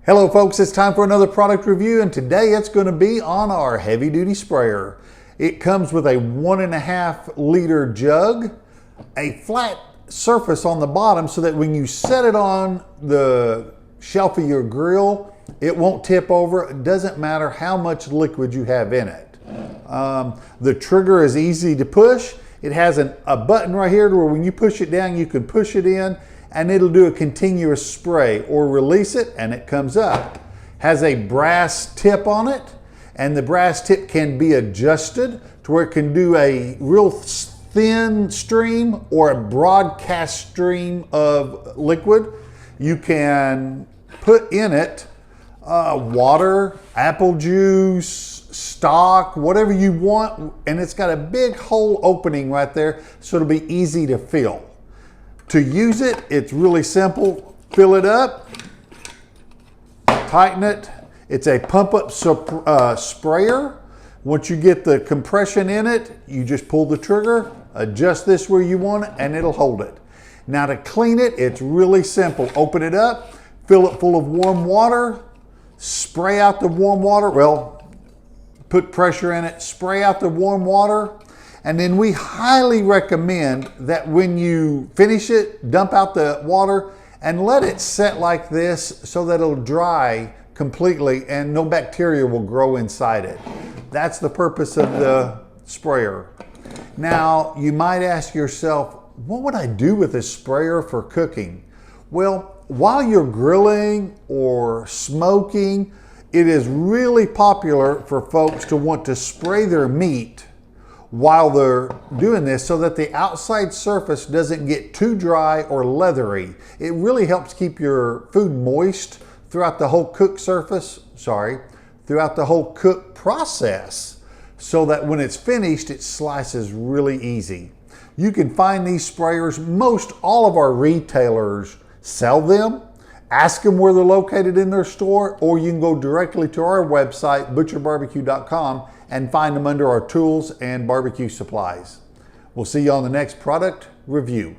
Hello folks, it's time for another product review, and today it's going to be on our heavy duty sprayer. It comes with a 1.5 liter jug, a flat surface on the bottom so that when you set it on the shelf of your grill, it won't tip over. It doesn't matter how much liquid you have in it. The trigger is easy to push. It has a button right here to where when you push it down, you can push it in and it'll do a continuous spray, or release it and it comes up. Has a brass tip on it, and the brass tip can be adjusted to where it can do a real thin stream or a broadcast stream of liquid. You can put in it water, apple juice, stock, whatever you want, and it's got a big hole opening right there so it'll be easy to fill. To use it, it's really simple. Fill it up, tighten it. It's a pump-up sprayer. Once you get the compression in it, you just pull the trigger, adjust this where you want it, and it'll hold it. Now to clean it, it's really simple. Open it up, fill it full of warm water, spray out the warm water. Well, put pressure in it, spray out the warm water. And then we highly recommend that when you finish it, dump out the water and let it set like this so that it'll dry completely and no bacteria will grow inside it. That's the purpose of the sprayer. Now, you might ask yourself, what would I do with this sprayer for cooking? Well, while you're grilling or smoking, it is really popular for folks to want to spray their meat while they're doing this so that the outside surface doesn't get too dry or leathery. It really helps keep your food moist throughout the whole cook process, so that when it's finished, it slices really easy. You can find these sprayers. Most all of our retailers sell them. Ask them where they're located in their store, or you can go directly to our website, butcherbarbecue.com, and find them under our tools and barbecue supplies. We'll see you on the next product review.